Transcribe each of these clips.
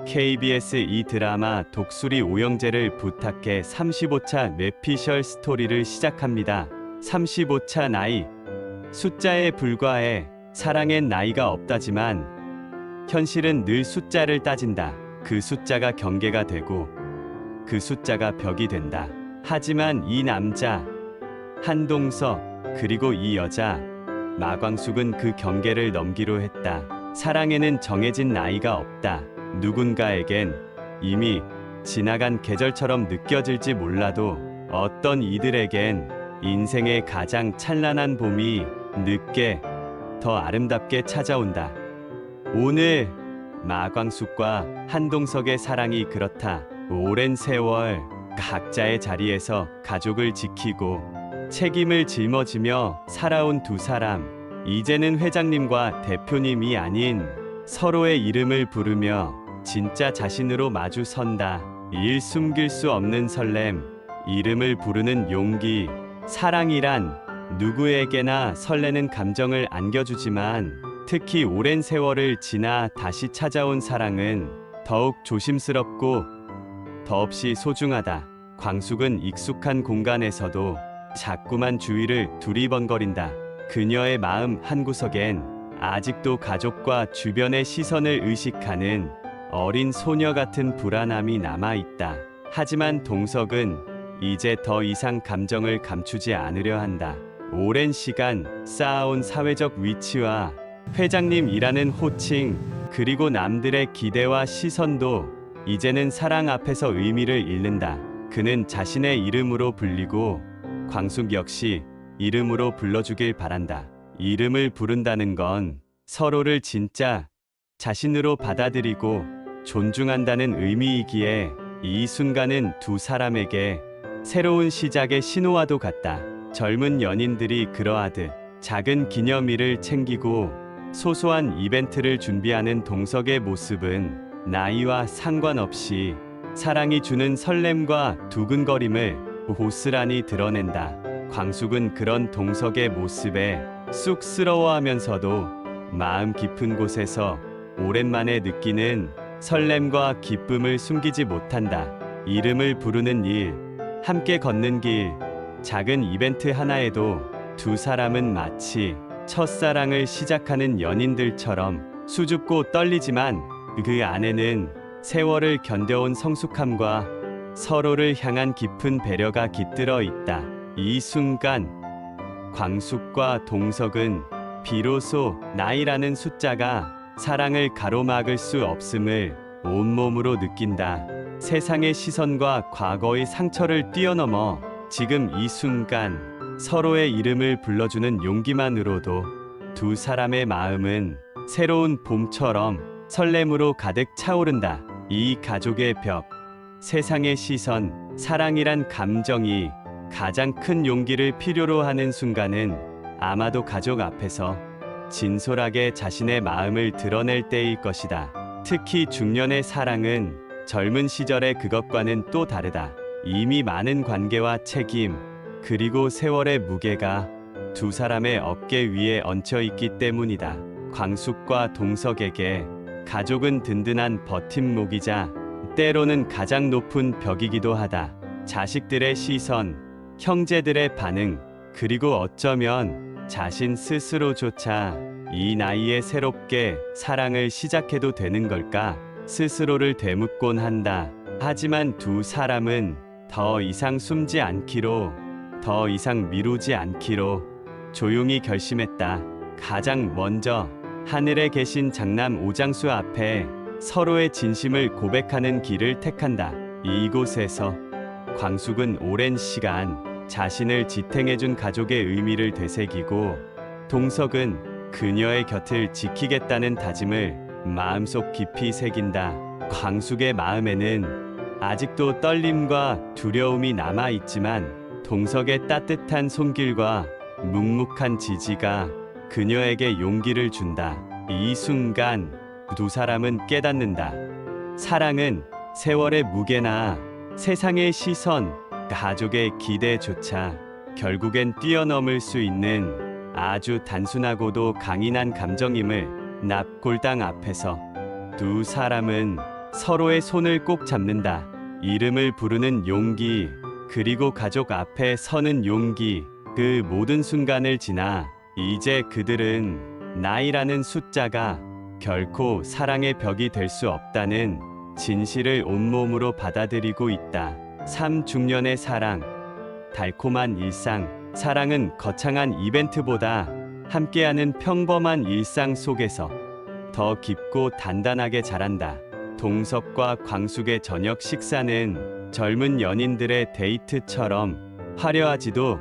KBS 이 드라마 독수리 오영재를 부탁해 35차 뇌피셜 스토리를 시작합니다. 35차 나이. 숫자에 불과해 사랑엔 나이가 없다지만 현실은 늘 숫자를 따진다. 그 숫자가 경계가 되고 그 숫자가 벽이 된다. 하지만 이 남자 한동석 그리고 이 여자 마광숙은 그 경계를 넘기로 했다. 사랑에는 정해진 나이가 없다. 누군가에겐 이미 지나간 계절처럼 느껴질지 몰라도 어떤 이들에겐 인생의 가장 찬란한 봄이 늦게 더 아름답게 찾아온다. 오늘 마광숙과 한동석의 사랑이 그렇다. 오랜 세월 각자의 자리에서 가족을 지키고 책임을 짊어지며 살아온 두 사람. 이제는 회장님과 대표님이 아닌 서로의 이름을 부르며 진짜 자신으로 마주 선다. 일 숨길 수 없는 설렘, 이름을 부르는 용기. 사랑이란 누구에게나 설레는 감정을 안겨주지만 특히 오랜 세월을 지나 다시 찾아온 사랑은 더욱 조심스럽고 더없이 소중하다. 광숙은 익숙한 공간에서도 자꾸만 주위를 두리번거린다. 그녀의 마음 한구석엔 아직도 가족과 주변의 시선을 의식하는 어린 소녀 같은 불안함이 남아있다. 하지만 동석은 이제 더 이상 감정을 감추지 않으려 한다. 오랜 시간 쌓아온 사회적 위치와 회장님이라는 호칭, 그리고 남들의 기대와 시선도 이제는 사랑 앞에서 의미를 잃는다. 그는 자신의 이름으로 불리고 광숙 역시 이름으로 불러주길 바란다. 이름을 부른다는 건 서로를 진짜 자신으로 받아들이고 존중한다는 의미이기에 이 순간은 두 사람에게 새로운 시작의 신호와도 같다. 젊은 연인들이 그러하듯 작은 기념일을 챙기고 소소한 이벤트를 준비하는 동석의 모습은 나이와 상관없이 사랑이 주는 설렘과 두근거림을 고스란히 드러낸다. 광숙은 그런 동석의 모습에 쑥스러워하면서도 마음 깊은 곳에서 오랜만에 느끼는 설렘과 기쁨을 숨기지 못한다. 이름을 부르는 일, 함께 걷는 길, 작은 이벤트 하나에도 두 사람은 마치 첫사랑을 시작하는 연인들처럼 수줍고 떨리지만 그 안에는 세월을 견뎌온 성숙함과 서로를 향한 깊은 배려가 깃들어 있다. 이 순간 광숙과 동석은 비로소 나이라는 숫자가 사랑을 가로막을 수 없음을 온몸으로 느낀다. 세상의 시선과 과거의 상처를 뛰어넘어 지금 이 순간 서로의 이름을 불러주는 용기만으로도 두 사람의 마음은 새로운 봄처럼 설렘으로 가득 차오른다. 이 가족의 벽, 세상의 시선, 사랑이란 감정이 가장 큰 용기를 필요로 하는 순간은 아마도 가족 앞에서 진솔하게 자신의 마음을 드러낼 때일 것이다. 특히 중년의 사랑은 젊은 시절의 그것과는 또 다르다. 이미 많은 관계와 책임, 그리고 세월의 무게가 두 사람의 어깨 위에 얹혀 있기 때문이다. 광숙과 동석에게 가족은 든든한 버팀목이자 때로는 가장 높은 벽이기도 하다. 자식들의 시선, 형제들의 반응, 그리고 어쩌면 자신 스스로조차 이 나이에 새롭게 사랑을 시작해도 되는 걸까 스스로를 되묻곤 한다. 하지만 두 사람은 더 이상 숨지 않기로, 더 이상 미루지 않기로 조용히 결심했다. 가장 먼저 하늘에 계신 장남 오장수 앞에 서로의 진심을 고백하는 길을 택한다. 이곳에서 광숙은 오랜 시간 자신을 지탱해준 가족의 의미를 되새기고 동석은 그녀의 곁을 지키겠다는 다짐을 마음속 깊이 새긴다. 광숙의 마음에는 아직도 떨림과 두려움이 남아있지만 동석의 따뜻한 손길과 묵묵한 지지가 그녀에게 용기를 준다. 이 순간 두 사람은 깨닫는다. 사랑은 세월의 무게나 세상의 시선, 가족의 기대조차 결국엔 뛰어넘을 수 있는 아주 단순하고도 강인한 감정임을 납골당 앞에서 두 사람은 서로의 손을 꼭 잡는다. 이름을 부르는 용기, 그리고 가족 앞에 서는 용기, 그 모든 순간을 지나 이제 그들은 나이라는 숫자가 결코 사랑의 벽이 될 수 없다는 진실을 온몸으로 받아들이고 있다. 3중년의 사랑, 달콤한 일상. 사랑은 거창한 이벤트보다 함께하는 평범한 일상 속에서 더 깊고 단단하게 자란다. 동석과 광숙의 저녁 식사는 젊은 연인들의 데이트처럼 화려하지도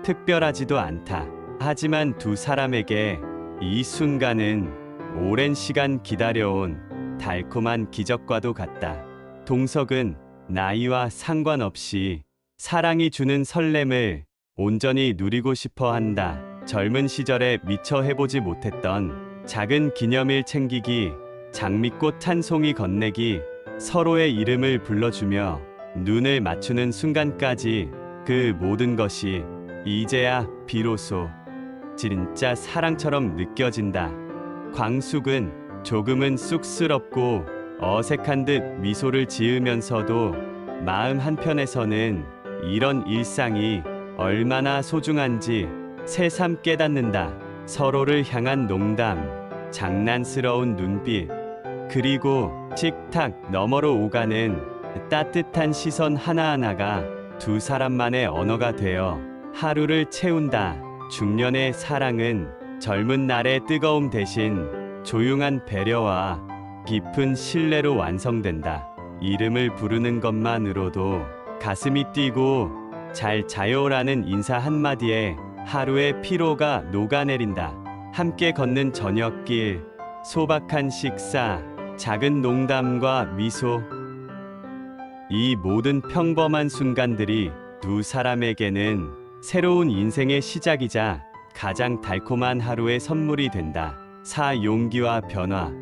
특별하지도 않다. 하지만 두 사람에게 이 순간은 오랜 시간 기다려온 달콤한 기적과도 같다. 동석은 나이와 상관없이 사랑이 주는 설렘을 온전히 누리고 싶어 한다. 젊은 시절에 미처 해보지 못했던 작은 기념일 챙기기, 장미꽃 한 송이 건네기, 서로의 이름을 불러주며 눈을 맞추는 순간까지 그 모든 것이 이제야 비로소 진짜 사랑처럼 느껴진다. 광숙은 조금은 쑥스럽고 어색한 듯 미소를 지으면서도 마음 한편에서는 이런 일상이 얼마나 소중한지 새삼 깨닫는다. 서로를 향한 농담, 장난스러운 눈빛, 그리고 식탁 너머로 오가는 따뜻한 시선 하나하나가 두 사람만의 언어가 되어 하루를 채운다. 중년의 사랑은 젊은 날의 뜨거움 대신 조용한 배려와 깊은 신뢰로 완성된다. 이름을 부르는 것만으로도 가슴이 뛰고 잘 자요라는 인사 한마디에 하루의 피로가 녹아내린다. 함께 걷는 저녁길, 소박한 식사, 작은 농담과 미소. 이 모든 평범한 순간들이 두 사람에게는 새로운 인생의 시작이자 가장 달콤한 하루의 선물이 된다. 용기와 변화,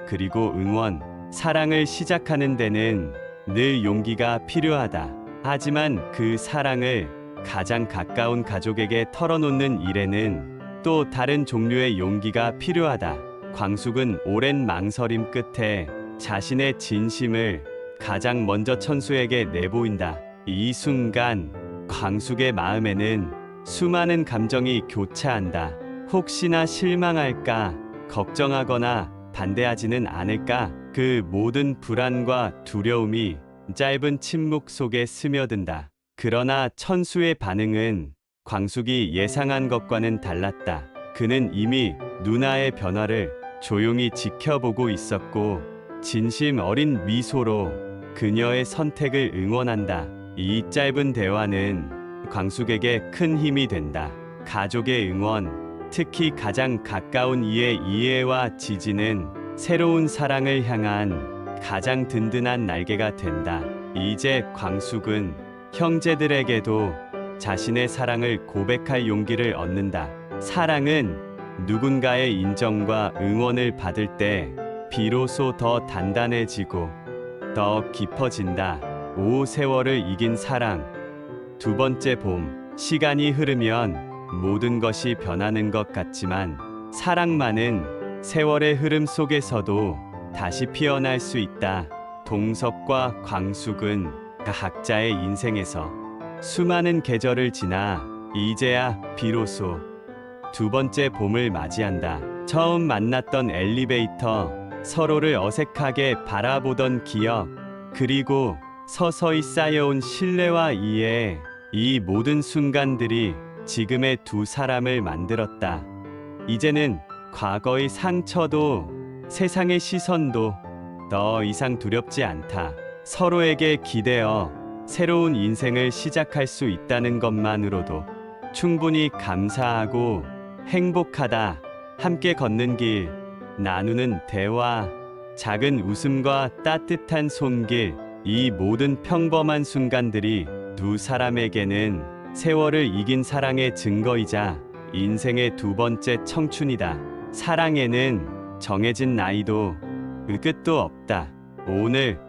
그리고 응원. 사랑을 시작하는 데는 늘 용기가 필요하다. 하지만 그 사랑을 가장 가까운 가족에게 털어놓는 일에는 또 다른 종류의 용기가 필요하다. 광숙은 오랜 망설임 끝에 자신의 진심을 가장 먼저 천수에게 내보인다. 이 순간 광숙의 마음에는 수많은 감정이 교차한다. 혹시나 실망할까, 걱정하거나 반대하지는 않을까, 그 모든 불안과 두려움이 짧은 침묵 속에 스며든다. 그러나 천수의 반응은 광숙이 예상한 것과는 달랐다. 그는 이미 누나의 변화를 조용히 지켜보고 있었고, 진심 어린 미소로 그녀의 선택을 응원한다. 이 짧은 대화는 광숙에게 큰 힘이 된다. 가족의 응원, 특히 가장 가까운 이의 이해와 지지는 새로운 사랑을 향한 가장 든든한 날개가 된다. 이제 광숙은 형제들에게도 자신의 사랑을 고백할 용기를 얻는다. 사랑은 누군가의 인정과 응원을 받을 때 비로소 더 단단해지고 더 깊어진다. 세월을 이긴 사랑. 두 번째 봄. 시간이 흐르면 모든 것이 변하는 것 같지만 사랑만은 세월의 흐름 속에서도 다시 피어날 수 있다. 동석과 광숙은 각자의 인생에서 수많은 계절을 지나 이제야 비로소 두 번째 봄을 맞이한다. 처음 만났던 엘리베이터, 서로를 어색하게 바라보던 기억, 그리고 서서히 쌓여온 신뢰와 이해, 이 모든 순간들이 지금의 두 사람을 만들었다. 이제는 과거의 상처도 세상의 시선도 더 이상 두렵지 않다. 서로에게 기대어 새로운 인생을 시작할 수 있다는 것만으로도 충분히 감사하고 행복하다. 함께 걷는 길, 나누는 대화, 작은 웃음과 따뜻한 손길, 이 모든 평범한 순간들이 두 사람에게는 세월을 이긴 사랑의 증거이자 인생의 두 번째 청춘이다. 사랑에는 정해진 나이도 끝도 없다. 오늘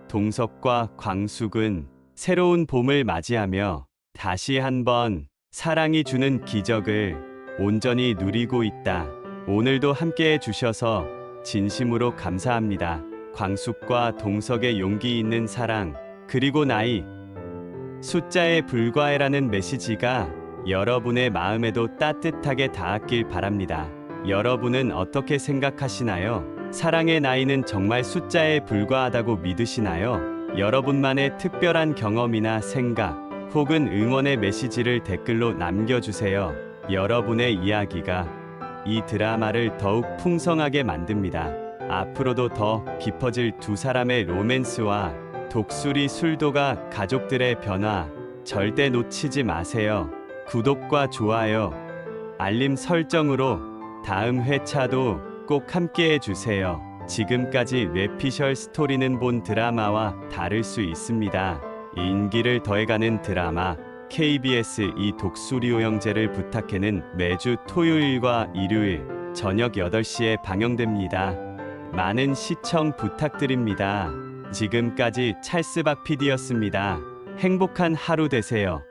동석과 광숙은 새로운 봄을 맞이하며 다시 한번 사랑이 주는 기적을 온전히 누리고 있다. 오늘도 함께해 주셔서 진심으로 감사합니다. 광숙과 동석의 용기 있는 사랑, 그리고 나이, 숫자에 불과해라는 메시지가 여러분의 마음에도 따뜻하게 닿았길 바랍니다. 여러분은 어떻게 생각하시나요? 사랑의 나이는 정말 숫자에 불과하다고 믿으시나요? 여러분만의 특별한 경험이나 생각, 혹은 응원의 메시지를 댓글로 남겨주세요. 여러분의 이야기가 이 드라마를 더욱 풍성하게 만듭니다. 앞으로도 더 깊어질 두 사람의 로맨스와 독수리 술도가 가족들의 변화 절대 놓치지 마세요. 구독과 좋아요, 알림 설정으로 다음 회차도 꼭 함께 해주세요. 지금까지 뇌피셜 스토리는 본 드라마와 다를 수 있습니다. 인기를 더해가는 드라마 KBS 이 독수리오 형제를 부탁해는 매주 토요일과 일요일 저녁 8시에 방영됩니다. 많은 시청 부탁드립니다. 지금까지 찰스박 PD였습니다. 행복한 하루 되세요.